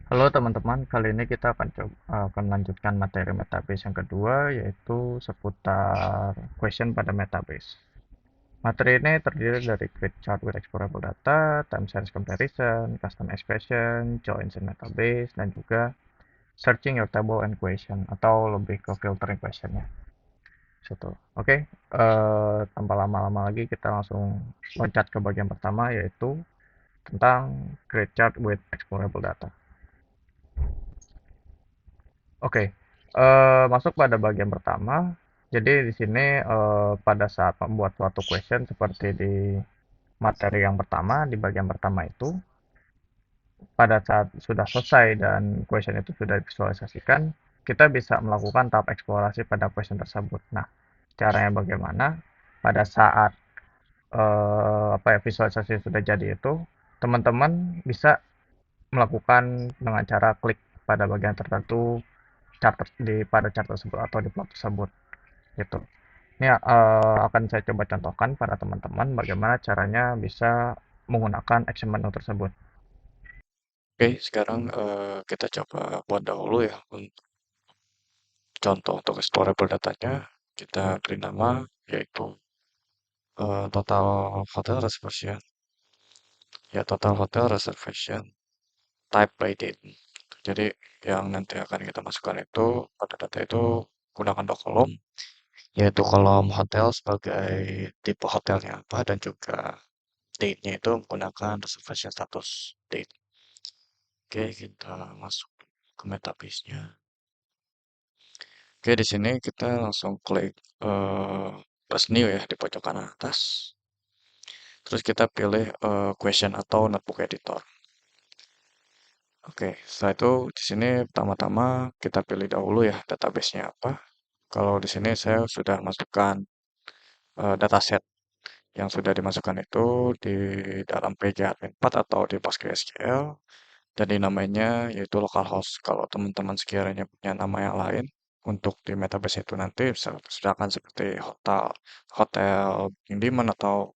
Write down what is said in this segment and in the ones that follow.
Halo teman-teman, kali ini kita akan melanjutkan materi Metabase yang kedua, yaitu seputar question pada Metabase. Materi ini terdiri dari create chart with explorable data, time series comparison, custom expression, joins in Metabase, dan juga searching your table and question, atau lebih ke filtering questionnya. Situ. Oke, tanpa lama-lama lagi kita langsung loncat ke bagian pertama, yaitu tentang create chart with explorable data. Oke, masuk pada bagian pertama. Jadi di sini pada saat membuat suatu question seperti di materi yang pertama, di bagian pertama itu, pada saat sudah selesai dan question itu sudah divisualisasikan, kita bisa melakukan tahap eksplorasi pada question tersebut. Nah, caranya bagaimana? Pada saat apa ya, visualisasi sudah jadi itu, teman-teman bisa melakukan dengan cara klik pada bagian tertentu pada chart tersebut atau di plot tersebut gitu. Ini akan saya coba contohkan pada teman-teman bagaimana caranya bisa menggunakan action menu tersebut. Oke, sekarang kita coba buat dahulu ya contoh untuk explorable datanya. Kita beri nama yaitu total hotel reservation. Ya, total hotel reservation type by date. Jadi yang nanti akan kita masukkan itu pada data itu gunakan dua kolom, yaitu kolom hotel sebagai tipe hotelnya apa dan juga date-nya itu menggunakan reservation status date. Oke, kita masuk ke metabase-nya. Oke, di sini kita langsung klik eh, plus new ya di pojok kanan atas. Terus kita pilih question atau notebook editor. Oke, setelah itu di sini pertama-tama kita pilih dahulu ya database-nya apa. Kalau di sini saya sudah masukkan dataset yang sudah dimasukkan itu di dalam PG-Admin 4 atau di PostgreSQL dan dinamainya yaitu localhost. Kalau teman-teman sekiranya punya nama yang lain untuk di metabase itu nanti misalkan seperti hotel hotel Indiman atau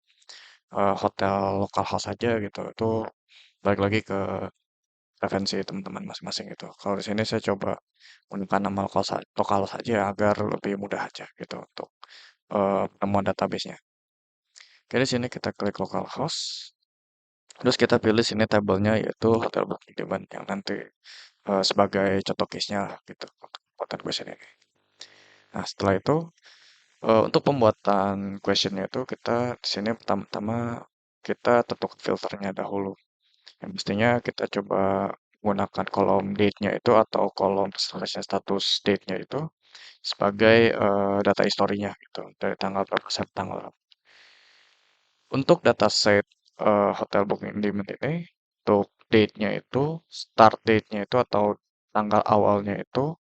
hotel localhost saja gitu. Itu balik lagi ke preferensi teman-teman masing-masing gitu. Kalau di sini saya coba menggunakan nama lokal saja agar lebih mudah aja gitu untuk penemuan database-nya. Oke, di sini kita klik localhost. Terus kita pilih sini tabelnya yaitu hotel booking demand yang nanti sebagai contoh case-nya lah gitu untuk pembuatan question ini. Nah, setelah itu untuk pembuatan questionnya itu kita di sini pertama-tama kita tentukan filternya dahulu. Yang mestinya kita coba menggunakan kolom date-nya itu atau kolom reservation status date-nya itu sebagai data historinya gitu dari tanggal berapa sampai tanggal berapa. Untuk dataset hotel booking demand ini untuk date-nya itu start date-nya itu atau tanggal awalnya itu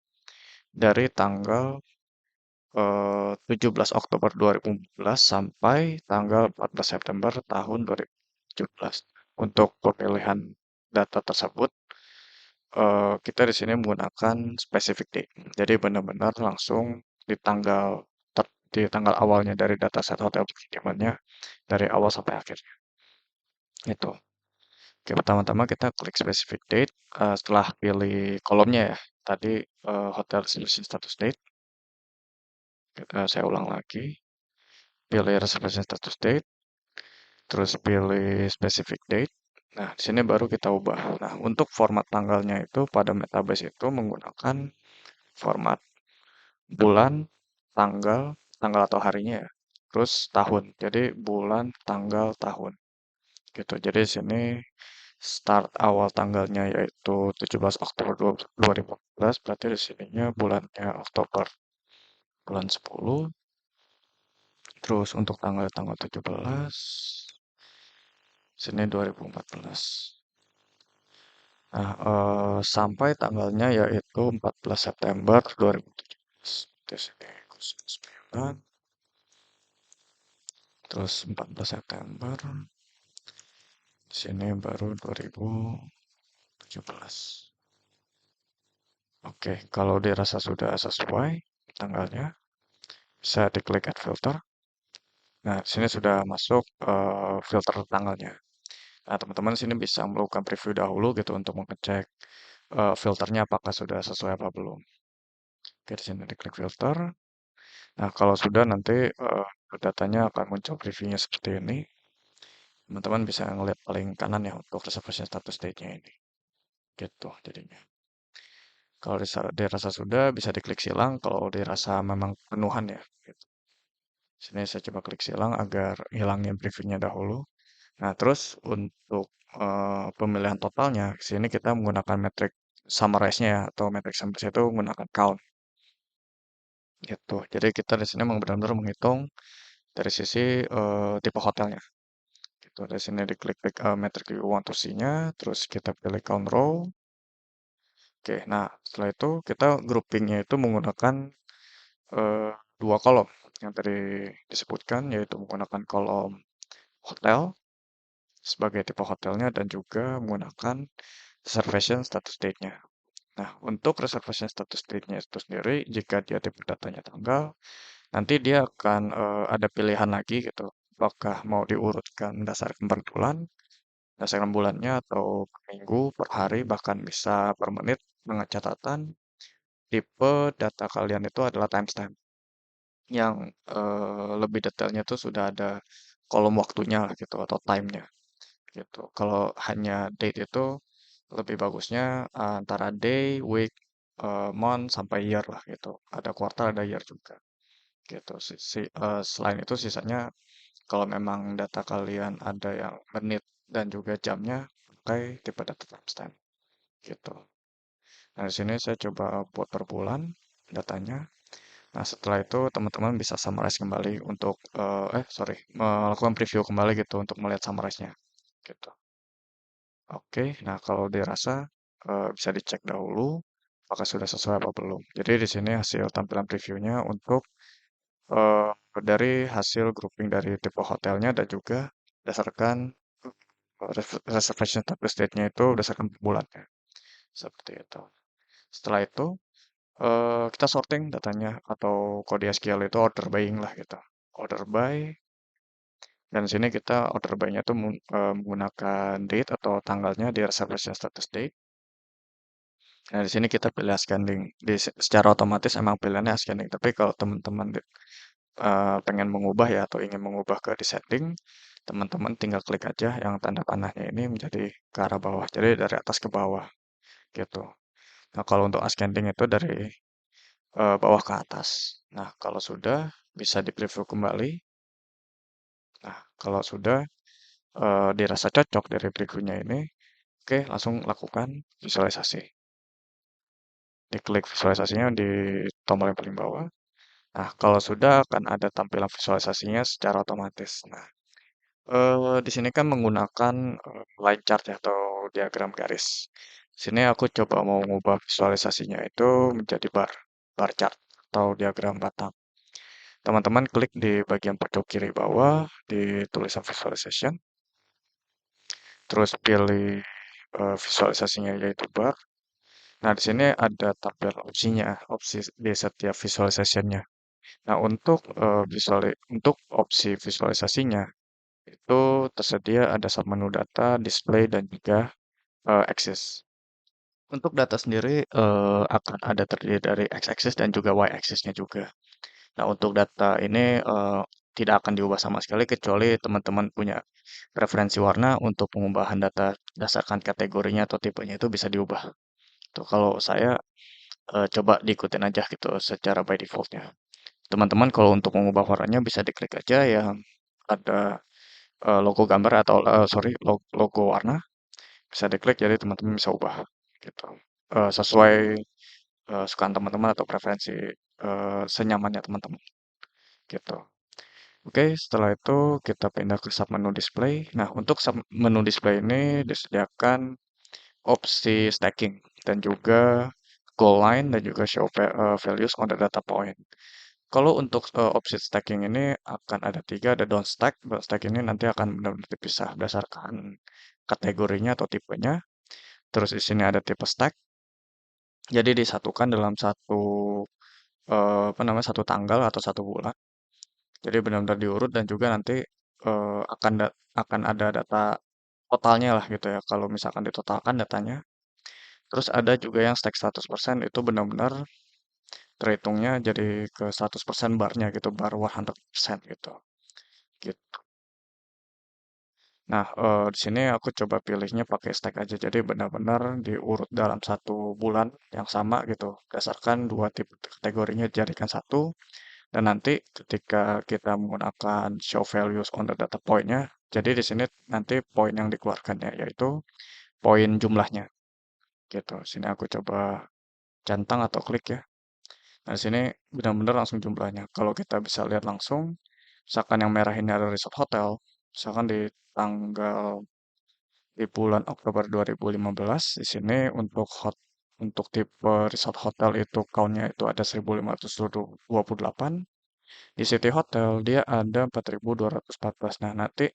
dari tanggal 17 Oktober 2014 sampai tanggal 14 September tahun 2017. Untuk pemilihan data tersebut, kita di sini menggunakan specific date. Jadi benar-benar langsung di di tanggal awalnya dari dataset hotel pengirimannya dari awal sampai akhirnya. Itu. Oke, pertama-tama kita klik specific date. Setelah pilih kolomnya ya, tadi hotel reservation status date. Saya ulang lagi. Pilih reservation status date, terus pilih specific date. Nah, di sini baru kita ubah. Nah, untuk format tanggalnya itu pada Metabase itu menggunakan format bulan, tanggal, tanggal atau harinya ya. Terus tahun. Jadi bulan, tanggal, tahun. Gitu. Jadi di sini start awal tanggalnya yaitu 17 Oktober 2014, berarti di sininya bulannya Oktober bulan 10. Terus untuk tanggal 17 sini 2014. Nah, sampai tanggalnya yaitu 14 September 2017. Di sini 09, terus 14 September, di sini baru 2017. Oke, kalau dirasa sudah sesuai tanggalnya, bisa diklik add filter. Nah, di sini sudah masuk filter tanggalnya. Nah, teman-teman sini bisa melakukan preview dahulu gitu untuk mengecek filternya apakah sudah sesuai apa belum. Oke, di sini diklik filter. Nah, kalau sudah nanti datanya akan muncul previewnya seperti ini. Teman-teman bisa ngeliat paling kanan ya untuk reservation status date-nya ini. Gitu jadinya. Kalau dirasa sudah bisa diklik silang kalau dirasa memang penuhan ya. Gitu. Sini saya coba klik silang agar hilangin previewnya dahulu. Nah, terus untuk pemilihan totalnya, di sini kita menggunakan metrik summarize-nya ya, atau metrik summarize itu menggunakan count gitu. Jadi kita di sini memang benar-benar menghitung dari sisi tipe hotelnya. Gitu. Dari sini diklik-klik metrik you want to see-nya, terus kita pilih count row. Oke, nah setelah itu kita groupingnya itu menggunakan eh, dua kolom yang tadi disebutkan, yaitu menggunakan kolom hotel sebagai tipe hotelnya dan juga menggunakan reservation status date-nya. Nah, untuk reservation status date-nya itu sendiri, jika dia tipe datanya tanggal, nanti dia akan ada pilihan lagi gitu. Apakah mau diurutkan berdasarkan per bulan, berdasarkan bulannya, atau per minggu, per hari, bahkan bisa per menit dengan catatan tipe data kalian itu adalah timestamp yang lebih detailnya tuh sudah ada kolom waktunya lah gitu atau time-nya gitu. Kalau hanya date itu lebih bagusnya antara day, week, month sampai year lah gitu. Ada quarter, ada year juga gitu. Selain itu sisanya kalau memang data kalian ada yang menit dan juga jamnya, pakai tipe data timestamp gitu. Nah, di sini saya coba buat per bulan datanya. Nah, setelah itu teman-teman bisa summarize kembali untuk sorry, melakukan preview kembali gitu untuk melihat summarize-nya gitu. Oke, nah kalau dirasa bisa dicek dahulu apakah sudah sesuai apa belum. Jadi di sini hasil tampilan previewnya untuk eh, dari hasil grouping dari tipe hotelnya dan juga berdasarkan reservation status date-nya itu berdasarkan bulannya. Seperti itu. Setelah itu kita sorting datanya atau kode SQL itu order buying lah gitu. Order by dan di sini kita order by-nya itu menggunakan date atau tanggalnya di reservation status date. Nah, di sini kita pilih ascending. Secara otomatis emang pilihannya ascending. Tapi kalau teman-teman pengen mengubah ya atau ingin mengubah ke descending, teman-teman tinggal klik aja yang tanda panahnya ini menjadi ke arah bawah. Jadi dari atas ke bawah gitu. Nah, kalau untuk ascending itu dari bawah ke atas. Nah, kalau sudah bisa di preview kembali. Nah, kalau sudah dirasa cocok dari previewnya ini, oke langsung lakukan visualisasi. Diklik visualisasinya di tombol yang paling bawah. Nah, kalau sudah akan ada tampilan visualisasinya secara otomatis. Nah, di sini kan menggunakan line chart ya, atau diagram garis. Di sini aku coba mau mengubah visualisasinya itu menjadi bar chart atau diagram batang. Teman-teman klik di bagian pojok kiri bawah di tulisan visualization, terus pilih visualisasinya yaitu bar. Nah, di sini ada tabel opsinya, opsi di setiap visualisasinya. Nah, untuk opsi visualisasinya itu tersedia ada submenu data, display, dan juga axis. Untuk data sendiri akan ada terdiri dari x-axis dan juga y-axisnya juga. Nah, untuk data ini tidak akan diubah sama sekali kecuali teman-teman punya preferensi warna untuk pengubahan data berdasarkan kategorinya atau tipenya itu bisa diubah. Tuh, kalau saya coba diikutin aja gitu secara by defaultnya. Teman-teman kalau untuk mengubah warnanya bisa diklik aja yang ada logo gambar atau sorry logo warna bisa diklik jadi teman-teman bisa ubah gitu. Sesuai sukaan teman-teman atau preferensi senyamannya teman-teman gitu. Oke, setelah itu kita pindah ke sub menu display. Nah, untuk sub menu display ini disediakan opsi stacking dan juga goal line dan juga show values on the data point. Kalau untuk opsi stacking ini akan ada tiga, ada down stack. Down stack ini nanti akan benar-benar dipisah berdasarkan kategorinya atau tipenya. Terus di sini ada tipe stack. Jadi disatukan dalam satu apa namanya satu tanggal atau satu bulan. Jadi benar-benar diurut dan juga nanti akan ada data totalnya lah gitu ya. Kalau misalkan ditotalkan datanya. Terus ada juga yang stack 100% itu benar-benar terhitungnya jadi ke 100% barnya gitu, bar 100% gitu. Gitu. Nah, di sini aku coba pilihnya pakai stack aja. Jadi benar-benar diurut dalam satu bulan yang sama gitu. Berdasarkan dua tipe kategorinya dijadikan satu. Dan nanti ketika kita menggunakan show values on the data point-nya, jadi di sini nanti poin yang dikeluarkannya yaitu poin jumlahnya gitu. Sini aku coba centang atau klik ya. Nah, di sini benar-benar langsung jumlahnya. Kalau kita bisa lihat langsung, misalkan yang merah ini adalah resort hotel, misalkan di tanggal di bulan Oktober 2015, di sini untuk tipe resort hotel itu count-nya itu ada 1.528. Di City Hotel dia ada 4.214. Nah, nanti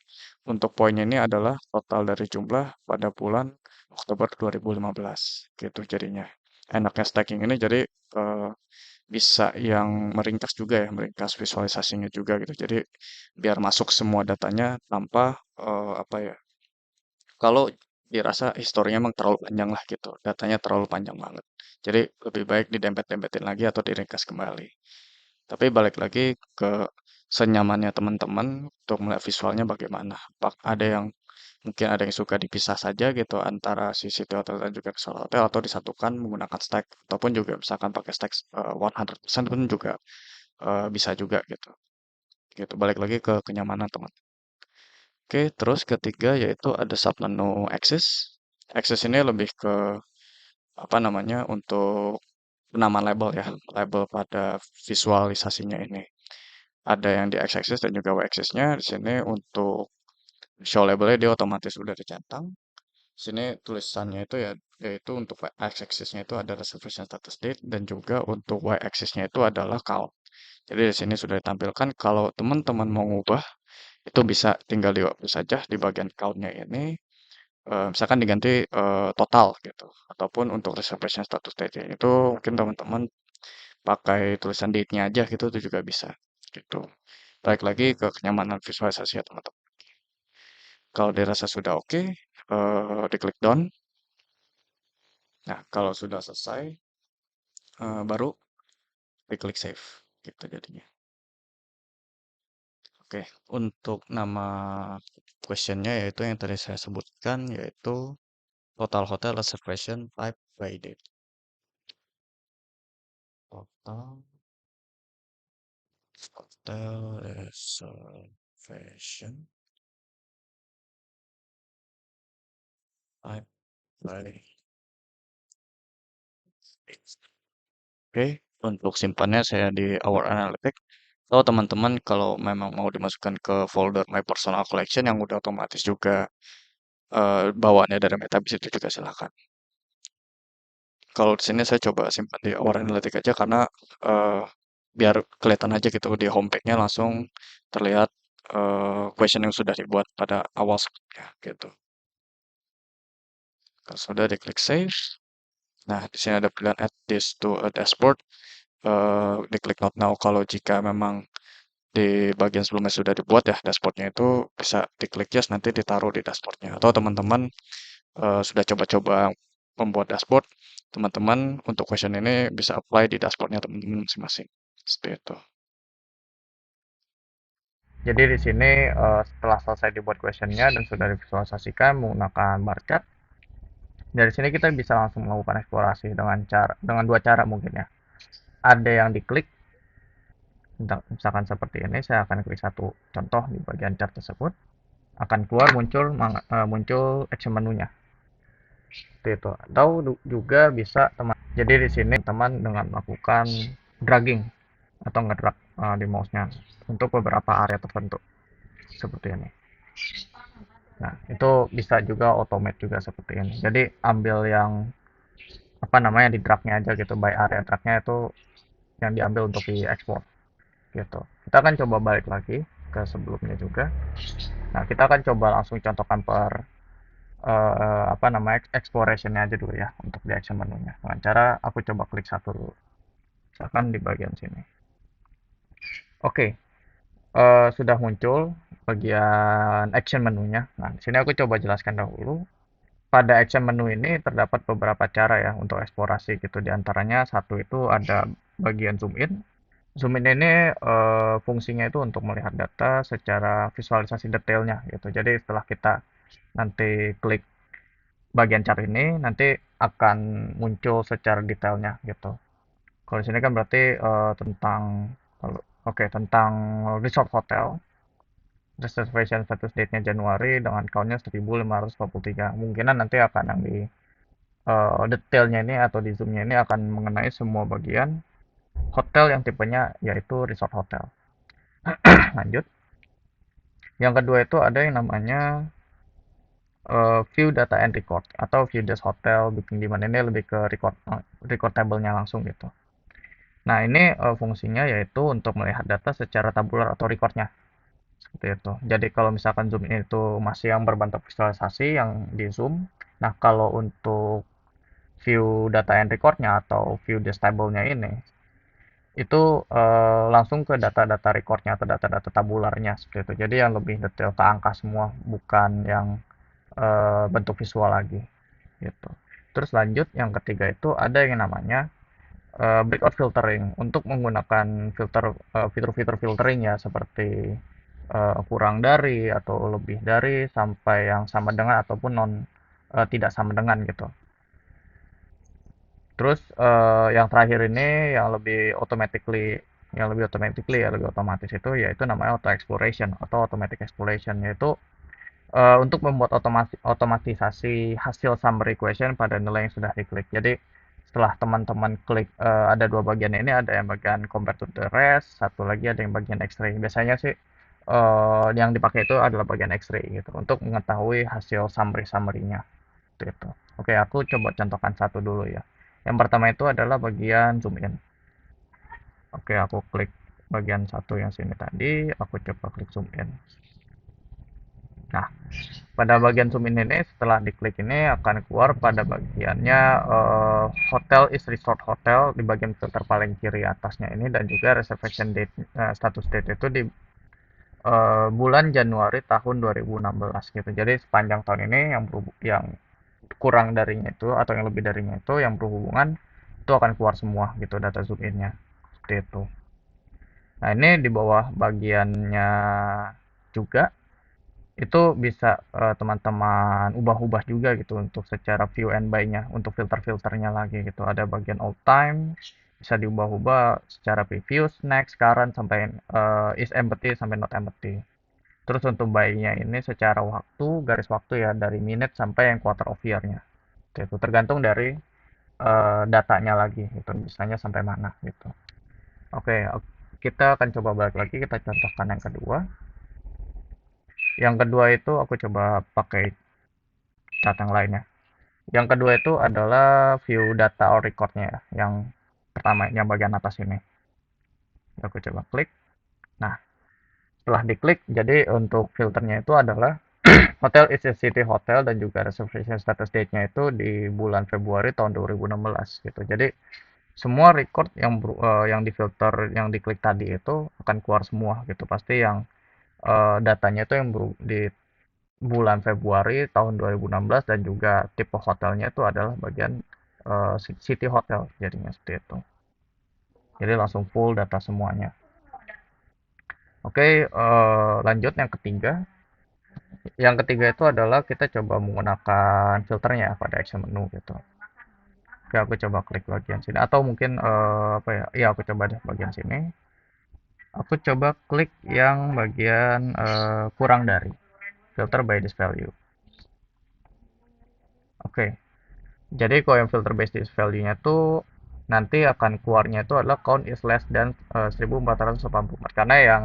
untuk poinnya ini adalah total dari jumlah pada bulan Oktober 2015 gitu jadinya. Enaknya stacking ini jadi eh, bisa yang meringkas juga ya, meringkas visualisasinya juga gitu. Jadi biar masuk semua datanya tanpa apa ya? Kalau dirasa historinya emang terlalu panjang lah gitu, datanya terlalu panjang banget. Jadi lebih baik didempet-dempetin lagi atau diringkas kembali. Tapi balik lagi ke senyamannya teman-teman untuk melihat visualnya bagaimana. Ada yang mungkin ada yang suka dipisah saja gitu antara si City Hotel dan juga Resort Hotel atau disatukan menggunakan stack ataupun juga misalkan pakai stack 100% pun juga bisa juga gitu. Gitu. Balik lagi ke kenyamanan teman. Oke, terus ketiga yaitu ada submenu Access. Access ini lebih ke apa namanya untuk penamaan label ya, label pada visualisasinya ini. Ada yang di x-axis dan juga y-axisnya. Di sini untuk show labelnya dia otomatis udah dicentang. Di sini tulisannya itu ya, yaitu untuk x-axisnya itu ada reservation status date dan juga untuk y-axisnya itu adalah count. Jadi di sini sudah ditampilkan kalau teman-teman mau ngubah itu bisa tinggal diwaktu saja di bagian count-nya ini. Misalkan diganti total gitu, ataupun untuk reservation status date itu mungkin teman-teman pakai tulisan date-nya aja gitu itu juga bisa gitu. Balik lagi ke kenyamanan visualisasi ya teman-teman. Kalau dirasa sudah oke, diklik done. Nah, kalau sudah selesai, baru diklik save gitu jadinya. Oke, untuk nama questionnya yaitu yang tadi saya sebutkan yaitu total hotel reservation type by date. Total hotel reservation type by date. Oke, untuk simpannya saya di Our Analytics. Atau teman-teman kalau memang mau dimasukkan ke folder My Personal Collection yang udah otomatis juga bawaannya dari Metabase itu juga silakan. Kalau di sini saya coba simpan di Our Analytics aja karena eh, biar kelihatan aja gitu di homepage-nya langsung terlihat question yang sudah dibuat pada awal sebelumnya gitu. Kalau sudah diklik save, nah di sini ada pilihan add this to a dashboard. Diklik not now kalau jika memang di bagian sebelumnya sudah dibuat ya dashboardnya itu bisa diklik yes nanti ditaruh di dashboardnya atau teman-teman sudah coba-coba membuat dashboard teman-teman untuk question ini bisa apply di dashboardnya teman-teman masing-masing seperti itu. Jadi di sini setelah selesai dibuat questionnya dan sudah divisualisasikan menggunakan bar chart, dari sini kita bisa langsung melakukan eksplorasi dengan dua cara mungkin ya. Ada yang diklik, misalkan seperti ini, saya akan klik satu contoh di bagian chart tersebut, akan keluar muncul action menunya. Seperti itu. Atau juga bisa teman. Jadi di sini teman dengan melakukan dragging atau ngedrag di mouse-nya untuk beberapa area tertentu seperti ini. Nah, itu bisa juga automate juga seperti ini. Jadi ambil yang apa namanya di dragnya aja gitu, by area dragnya itu yang diambil untuk diekspor gitu. Kita akan coba balik lagi ke sebelumnya juga. Nah, kita akan coba langsung contohkan per apa namanya explorationnya aja dulu ya untuk di action menunya. Dengan cara aku coba klik satu dulu, misalkan di bagian sini. Oke, sudah muncul bagian action menunya. Nah, di sini aku coba jelaskan dahulu. pada action menu ini terdapat beberapa cara ya untuk eksplorasi gitu. Di antaranya satu itu ada bagian zoom in. Zoom in ini fungsinya itu untuk melihat data secara visualisasi detailnya gitu. Jadi setelah kita nanti klik bagian chart ini, nanti akan muncul secara detailnya gitu. Kalau di sini kan berarti tentang tentang resort hotel. Reservation status date-nya Januari dengan count-nya 1543. Kemungkinan nanti akan yang di detailnya ini atau di zoom-nya ini akan mengenai semua bagian hotel yang tipenya yaitu resort hotel. Lanjut. Yang kedua itu ada yang namanya view data and record atau view this hotel booking demand, ini lebih ke record table-nya langsung gitu. Nah, ini fungsinya yaitu untuk melihat data secara tabular atau recordnya. Seperti itu. Jadi kalau misalkan zoom in itu masih yang berbentuk visualisasi yang di zoom. Nah, kalau untuk view data and recordnya atau view this table-nya ini itu langsung ke data-data recordnya atau data-data tabularnya seperti itu. Jadi yang lebih detail ke angka semua, bukan yang bentuk visual lagi gitu. Terus lanjut yang ketiga itu ada yang namanya breakout filtering untuk menggunakan fitur-fitur filtering ya seperti kurang dari atau lebih dari sampai yang sama dengan ataupun tidak sama dengan gitu. Terus yang terakhir ini yang lebih otomatis itu yaitu namanya auto exploration atau automatic exploration, yaitu untuk membuat otomatisasi hasil summary question pada nilai yang sudah diklik. Jadi setelah teman-teman klik ada dua bagian ini, ada yang bagian compare to the rest, satu lagi ada yang bagian X-ray. Biasanya sih yang dipakai itu adalah bagian X-ray gitu untuk mengetahui hasil summary-nya gitu. Oke, aku coba contohkan satu dulu ya. Yang pertama itu adalah bagian zoom in. Oke, aku klik bagian satu yang sini tadi, aku coba klik zoom in. Nah, pada bagian zoom in ini setelah diklik ini akan keluar pada bagiannya hotel is resort hotel di bagian filter paling kiri atasnya ini, dan juga reservation date, status date itu di bulan Januari tahun 2016 gitu. Jadi sepanjang tahun ini yang kurang darinya itu atau yang lebih darinya itu yang berhubungan itu akan keluar semua gitu data zoom in-nya. Seperti itu. Nah, ini di bawah bagiannya juga itu bisa teman-teman ubah-ubah juga gitu untuk secara view and by-nya, untuk filter-filternya lagi gitu. Ada bagian all time, bisa diubah-ubah secara previous, next, current, sampai is empty sampai not empty. Terus untuk by-nya ini secara waktu, garis waktu ya, dari minute sampai yang quarter of year-nya. Itu tergantung dari datanya lagi gitu, misalnya sampai mana gitu. Oke, kita akan coba balik lagi, kita contohkan yang kedua. Yang kedua itu aku coba pakai cat yang lainnya. Yang kedua itu adalah view data or record-nya ya, yang pertama yang bagian atas ini. Aku coba klik. Nah, setelah diklik, jadi untuk filternya itu adalah hotel is a city hotel dan juga reservation status date-nya itu di bulan Februari tahun 2016 gitu. Jadi semua record yang difilter, yang diklik tadi itu akan keluar semua gitu. Pasti yang datanya itu yang di bulan Februari tahun 2016, dan juga tipe hotelnya itu adalah bagian city hotel jadinya seperti itu. Jadi langsung full data semuanya. Oke, lanjut yang ketiga. Yang ketiga itu adalah kita coba menggunakan filternya pada action menu gitu. Oke, aku coba klik bagian sini atau mungkin apa ya? Iya, aku coba deh bagian sini. Aku coba klik yang bagian kurang dari, filter by this value. Oke, jadi kalau yang filter by this value-nya tuh nanti akan keluarnya itu adalah count is less than 1484, karena yang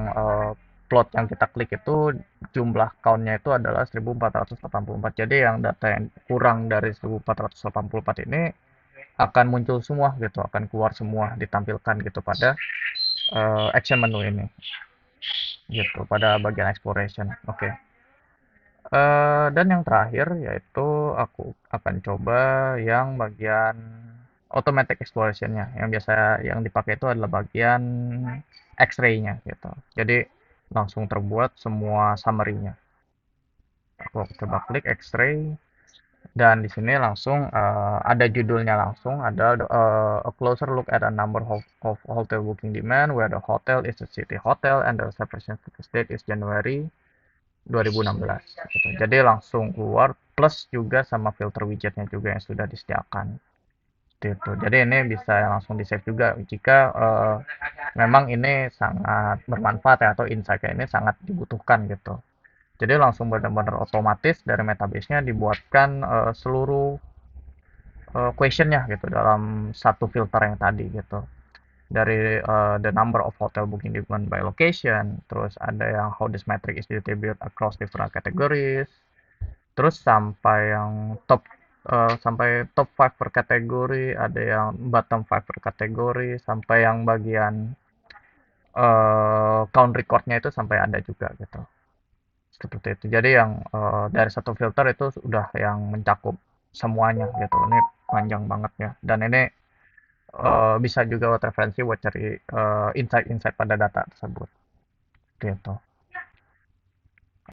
plot yang kita klik itu jumlah count-nya itu adalah 1484. Jadi yang data yang kurang dari 1484 ini akan muncul semua gitu, akan keluar semua, ditampilkan gitu pada action menu ini gitu, pada bagian exploration. Oke. Dan yang terakhir yaitu aku akan coba yang bagian automatic exploration-nya, yang biasa yang dipakai itu adalah bagian X-ray-nya gitu. Jadi langsung terbuat semua summary-nya. Aku coba klik X-ray. Dan di sini langsung ada judulnya langsung, ada a closer look at a number of hotel booking demand where the hotel is a city hotel and the reservation date is January 2016 gitu. Jadi langsung keluar plus juga sama filter widgetnya juga yang sudah disediakan gitu. Jadi ini bisa langsung di save juga jika memang ini sangat bermanfaat ya, atau insight ini sangat dibutuhkan gitu. Jadi langsung benar-benar otomatis dari metabase-nya dibuatkan seluruh questionnya gitu dalam satu filter yang tadi gitu. Dari the number of hotel booking demand by location, terus ada yang how this metric is distributed across different categories, terus sampai top 5 per kategori, ada yang bottom 5 per kategori, sampai yang bagian count recordnya itu sampai ada juga gitu. Seperti itu. Jadi yang dari satu filter itu sudah yang mencakup semuanya gitu. Ini panjang banget ya. Dan ini bisa juga buat referensi buat cari insight-insight pada data tersebut. Gitu.